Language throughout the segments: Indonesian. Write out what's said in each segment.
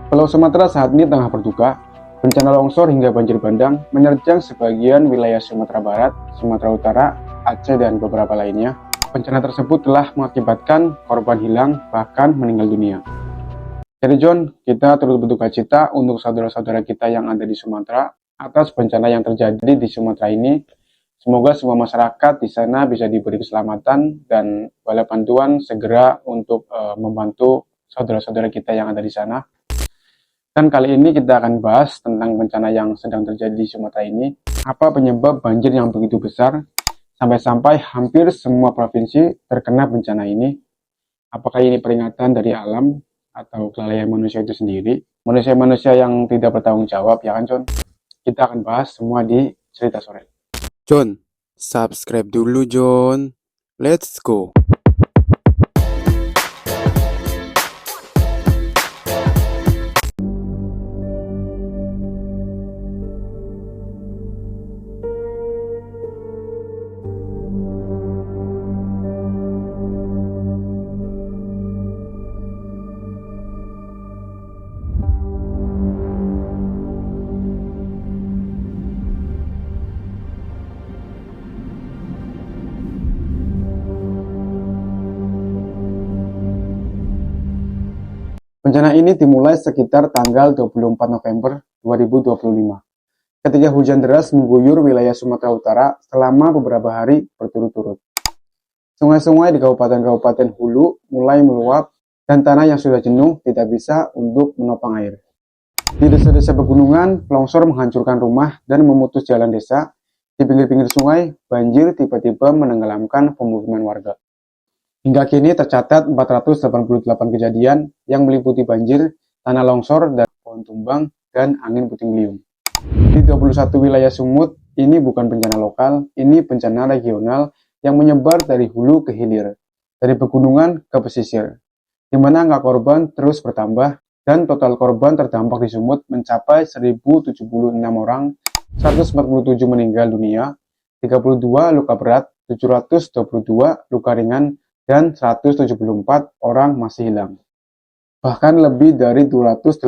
Pulau Sumatera saat ini tengah berduka. Bencana longsor hingga banjir bandang menerjang sebagian wilayah Sumatera Barat, Sumatera Utara, Aceh, dan beberapa lainnya. Bencana tersebut telah mengakibatkan korban hilang, bahkan meninggal dunia. Jadi John, kita turut berduka cita untuk saudara-saudara kita yang ada di Sumatera atas bencana yang terjadi di Sumatera ini. Semoga semua masyarakat di sana bisa diberi keselamatan dan bala bantuan segera untuk membantu saudara-saudara kita yang ada di sana. Dan kali ini kita akan bahas tentang bencana yang sedang terjadi di Sumatera ini. Apa penyebab banjir yang begitu besar sampai-sampai hampir semua provinsi terkena bencana ini? Apakah ini peringatan dari alam atau kelalaian manusia itu sendiri? Manusia-manusia yang tidak bertanggung jawab, ya kan John? Kita akan bahas semua di Cerita Sore. John, subscribe dulu John. Let's go. Bencana ini dimulai sekitar tanggal 24 November 2025. Ketika hujan deras mengguyur wilayah Sumatera Utara selama beberapa hari berturut-turut. Sungai-sungai di kabupaten-kabupaten hulu mulai meluap dan tanah yang sudah jenuh tidak bisa untuk menopang air. Di desa-desa pegunungan, longsor menghancurkan rumah dan memutus jalan desa. Di pinggir-pinggir sungai, banjir tiba-tiba menenggelamkan pemukiman warga. Hingga kini tercatat 488 kejadian yang meliputi banjir, tanah longsor, dan pohon tumbang, dan angin puting beliung. Di 21 wilayah Sumut, ini bukan bencana lokal, ini bencana regional yang menyebar dari hulu ke hilir, dari pegunungan ke pesisir, di mana angka korban terus bertambah, dan total korban terdampak di Sumut mencapai 1.076 orang, 147 meninggal dunia, 32 luka berat, 722 luka ringan, dan 174 orang masih hilang. Bahkan lebih dari 280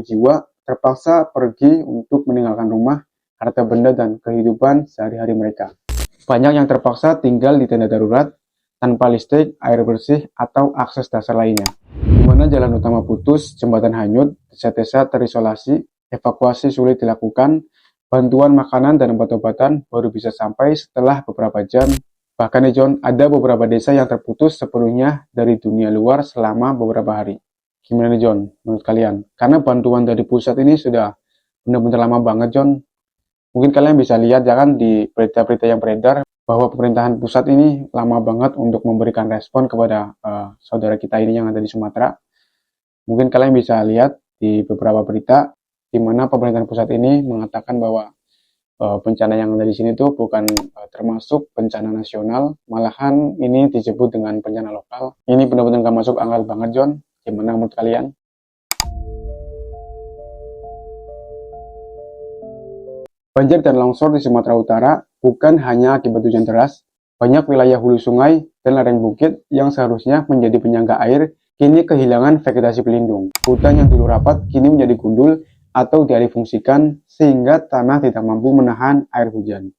jiwa terpaksa pergi untuk meninggalkan rumah, harta benda, dan kehidupan sehari-hari mereka. Banyak yang terpaksa tinggal di tenda darurat, tanpa listrik, air bersih, atau akses dasar lainnya. Di mana jalan utama putus, jembatan hanyut, desa-desa terisolasi, evakuasi sulit dilakukan, bantuan makanan dan obat-obatan baru bisa sampai setelah beberapa jam. Bahkan nih John, ada beberapa desa yang terputus sepenuhnya dari dunia luar selama beberapa hari. Gimana nih John, menurut kalian? Karena bantuan dari pusat ini sudah benar-benar lama banget John. Mungkin kalian bisa lihat ya kan di berita-berita yang beredar bahwa pemerintahan pusat ini lama banget untuk memberikan respon kepada saudara kita ini yang ada di Sumatera. Mungkin kalian bisa lihat di beberapa berita di mana pemerintahan pusat ini mengatakan bahwa bencana yang ada di sini tuh bukan termasuk bencana nasional, malahan ini disebut dengan bencana lokal. Ini benar-benar gak masuk akal banget John. Gimana menurut kalian? Banjir dan longsor di Sumatera Utara bukan hanya akibat hujan deras. Banyak wilayah hulu sungai dan lereng bukit yang seharusnya menjadi penyangga air kini kehilangan vegetasi pelindung. Hutan yang dulu rapat kini menjadi gundul atau dialihfungsikan sehingga tanah tidak mampu menahan air hujan.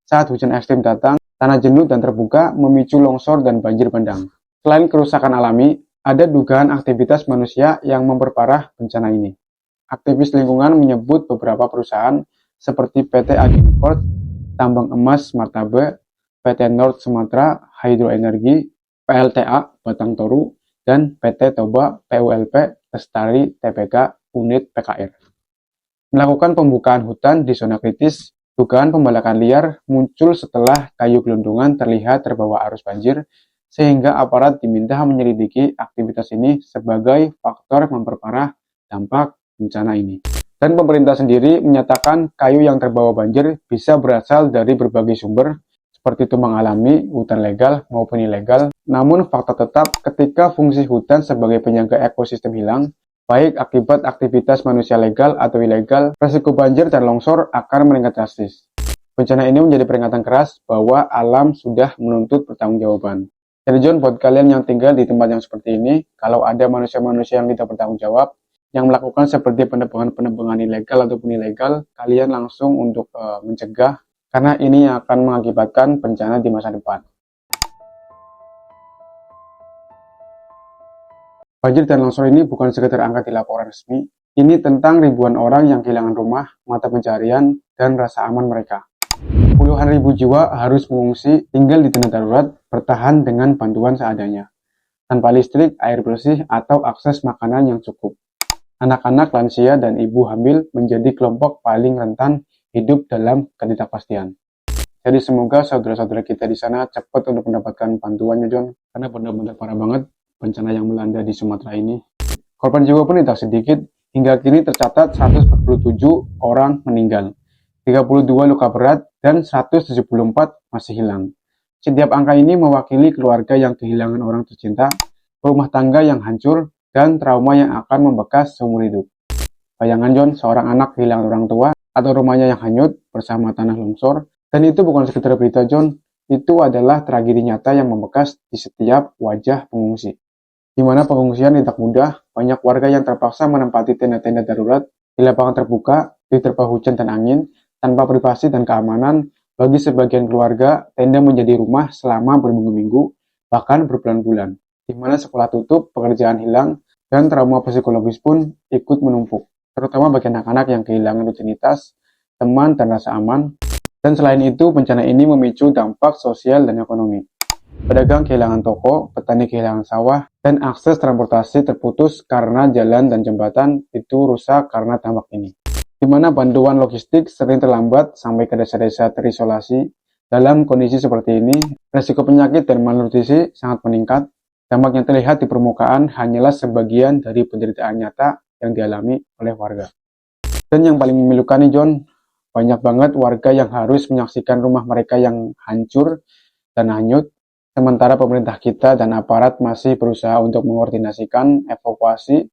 Saat hujan ekstrim datang, tanah jenuh dan terbuka memicu longsor dan banjir bandang. Selain kerusakan alami, ada dugaan aktivitas manusia yang memperparah bencana ini. Aktivis lingkungan menyebut beberapa perusahaan seperti PT Agimport, Tambang Emas Martabe, PT North Sumatera Hydroenergy, PLTA Batang Toru, dan PT Toba PULP Lestari Tbk Unit PKR. Melakukan pembukaan hutan di zona kritis, dugaan pembalakan liar muncul setelah kayu gelondongan terlihat terbawa arus banjir, sehingga aparat diminta menyelidiki aktivitas ini sebagai faktor memperparah dampak bencana ini. Dan pemerintah sendiri menyatakan kayu yang terbawa banjir bisa berasal dari berbagai sumber, seperti tumbang alami, hutan legal maupun ilegal. Namun fakta tetap ketika fungsi hutan sebagai penyangga ekosistem hilang, baik akibat aktivitas manusia legal atau ilegal, resiko banjir dan longsor akan meningkat drastis. Bencana ini menjadi peringatan keras bahwa alam sudah menuntut pertanggungjawaban. Jadi John, buat kalian yang tinggal di tempat yang seperti ini, kalau ada manusia-manusia yang tidak bertanggung jawab, yang melakukan seperti penebangan ilegal ataupun ilegal, kalian langsung untuk mencegah, karena ini akan mengakibatkan bencana di masa depan. Banjir dan longsor ini bukan sekedar angka di laporan resmi, ini tentang ribuan orang yang kehilangan rumah, mata pencarian, dan rasa aman mereka. Puluhan ribu jiwa harus mengungsi, tinggal di tenda darurat, bertahan dengan bantuan seadanya, tanpa listrik, air bersih, atau akses makanan yang cukup. Anak-anak, lansia, dan ibu hamil menjadi kelompok paling rentan hidup dalam ketidakpastian. Jadi semoga saudara-saudara kita di sana cepat untuk mendapatkan bantuannya, John, karena benar-benar parah banget bencana yang melanda di Sumatera ini. Korban jiwa pun tidak sedikit, hingga kini tercatat 147 orang meninggal, 32 luka berat, dan 174 masih hilang. Setiap angka ini mewakili keluarga yang kehilangan orang tercinta, rumah tangga yang hancur, dan trauma yang akan membekas seumur hidup. Bayangkan John, seorang anak kehilangan orang tua, atau rumahnya yang hanyut bersama tanah longsor, dan itu bukan sekedar berita John, itu adalah tragedi nyata yang membekas di setiap wajah pengungsi. Di mana pengungsian tidak mudah, banyak warga yang terpaksa menempati tenda-tenda darurat di lapangan terbuka, diterpa hujan dan angin, tanpa privasi dan keamanan. Bagi sebagian keluarga, tenda menjadi rumah selama berminggu-minggu, bahkan berbulan-bulan. Di mana sekolah tutup, pekerjaan hilang, dan trauma psikologis pun ikut menumpuk, terutama bagi anak-anak yang kehilangan rutinitas, teman, dan rasa aman. Dan selain itu, bencana ini memicu dampak sosial dan ekonomi. Pedagang kehilangan toko, petani kehilangan sawah, dan akses transportasi terputus karena jalan dan jembatan itu rusak karena dampak ini. Di mana bantuan logistik sering terlambat sampai ke desa-desa terisolasi. Dalam kondisi seperti ini, resiko penyakit dan malnutrisi sangat meningkat. Dampak yang terlihat di permukaan hanyalah sebagian dari penderitaan nyata yang dialami oleh warga. Dan yang paling memilukan nih John, banyak banget warga yang harus menyaksikan rumah mereka yang hancur dan hanyut, sementara pemerintah kita dan aparat masih berusaha untuk mengkoordinasikan evakuasi.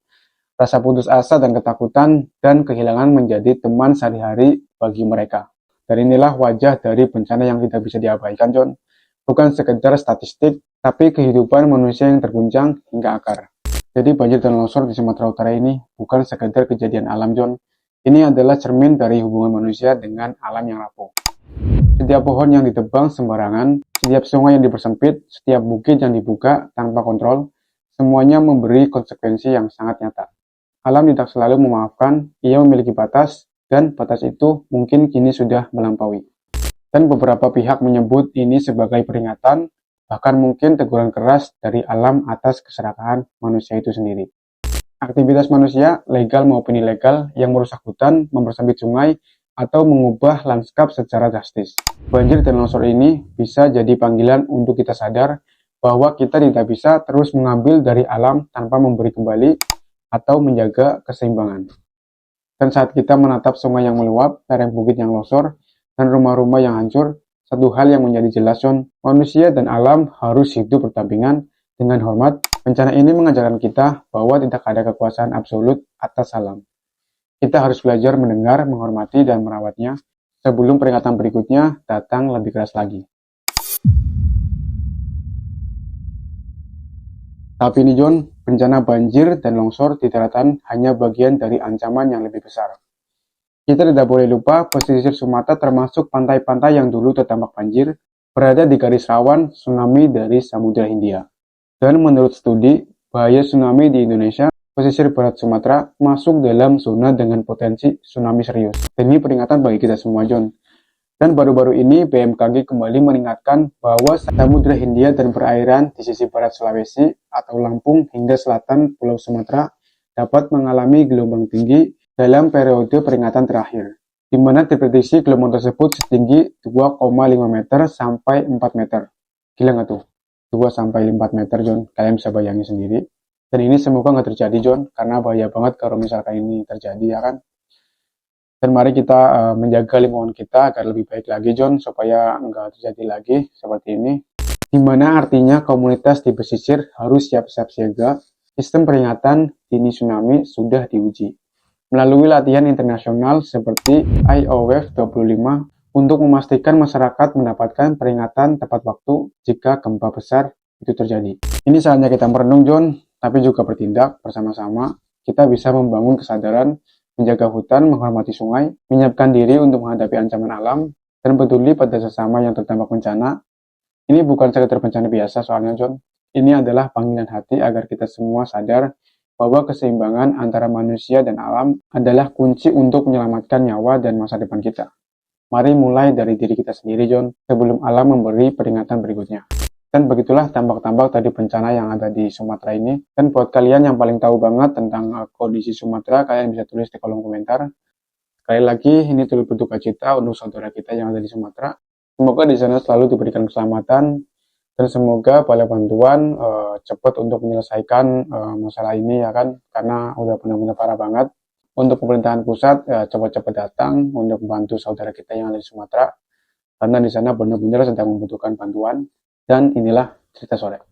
Rasa putus asa dan ketakutan dan kehilangan menjadi teman sehari-hari bagi mereka. Dan inilah wajah dari bencana yang tidak bisa diabaikan John. Bukan sekedar statistik, tapi kehidupan manusia yang terguncang hingga akar. Jadi banjir dan longsor di Sumatera Utara ini bukan sekedar kejadian alam John. Ini adalah cermin dari hubungan manusia dengan alam yang rapuh. Setiap pohon yang ditebang sembarangan, setiap sungai yang dipersempit, setiap bukit yang dibuka tanpa kontrol, semuanya memberi konsekuensi yang sangat nyata. Alam tidak selalu memaafkan, ia memiliki batas, dan batas itu mungkin kini sudah melampaui. Dan beberapa pihak menyebut ini sebagai peringatan, bahkan mungkin teguran keras dari alam atas keserakahan manusia itu sendiri. Aktivitas manusia, legal maupun ilegal, yang merusak hutan, mempersempit sungai, atau mengubah lanskap secara drastis. Banjir dan longsor ini bisa jadi panggilan untuk kita sadar bahwa kita tidak bisa terus mengambil dari alam tanpa memberi kembali atau menjaga keseimbangan. Dan saat kita menatap sungai yang meluap, lereng bukit yang longsor, dan rumah-rumah yang hancur, satu hal yang menjadi jelas John, manusia dan alam harus hidup berdampingan dengan hormat. Bencana ini mengajarkan kita bahwa tidak ada kekuasaan absolut atas alam. Kita harus belajar mendengar, menghormati, dan merawatnya sebelum peringatan berikutnya datang lebih keras lagi. Tapi ini John, bencana banjir dan longsor di daratan hanya bagian dari ancaman yang lebih besar. Kita tidak boleh lupa pesisir Sumatera termasuk pantai-pantai yang dulu terdampak banjir, berada di garis rawan tsunami dari Samudra Hindia. Dan menurut studi, bahaya tsunami di Indonesia, pesisir barat Sumatera masuk dalam zona dengan potensi tsunami serius. Dan ini peringatan bagi kita semua John. Dan baru-baru ini BMKG kembali mengingatkan bahwa Samudra Hindia dan perairan di sisi barat Sulawesi atau Lampung hingga selatan Pulau Sumatera dapat mengalami gelombang tinggi dalam periode peringatan terakhir, di mana diprediksi gelombang tersebut setinggi 2,5 meter sampai 4 meter. Gila nggak tuh? 2 sampai 4 meter John, kalian bisa bayangin sendiri. Dan ini semoga nggak terjadi John, karena bahaya banget kalau misalkan ini terjadi ya kan. Dan mari kita menjaga lingkungan kita agar lebih baik lagi John, supaya nggak terjadi lagi seperti ini. Dimana artinya komunitas di pesisir harus siap-siap siaga. Sistem peringatan dini tsunami sudah diuji melalui latihan internasional seperti IOWF 25 untuk memastikan masyarakat mendapatkan peringatan tepat waktu jika gempa besar itu terjadi. Ini saatnya kita merenung John, tapi juga bertindak bersama-sama. kita bisa membangun kesadaran, menjaga hutan, menghormati sungai, menyiapkan diri untuk menghadapi ancaman alam, dan peduli pada sesama yang terdampak bencana. Ini bukan sekedar bencana biasa soalnya, John. Ini adalah panggilan hati agar kita semua sadar bahwa keseimbangan antara manusia dan alam adalah kunci untuk menyelamatkan nyawa dan masa depan kita. Mari mulai dari diri kita sendiri, John, sebelum alam memberi peringatan berikutnya. Dan begitulah tambak-tambak tadi bencana yang ada di Sumatera ini. Dan buat kalian yang paling tahu banget tentang kondisi Sumatera, kalian bisa tulis di kolom komentar. Sekali lagi, ini turut berduka cita untuk saudara kita yang ada di Sumatera. Semoga di sana selalu diberikan keselamatan, dan semoga banyak bantuan cepat untuk menyelesaikan masalah ini, ya kan, karena udah benar-benar parah banget. Untuk pemerintahan pusat, cepat-cepat datang untuk membantu saudara kita yang ada di Sumatera, karena di sana benar-benar sedang membutuhkan bantuan. Dan inilah cerita sore.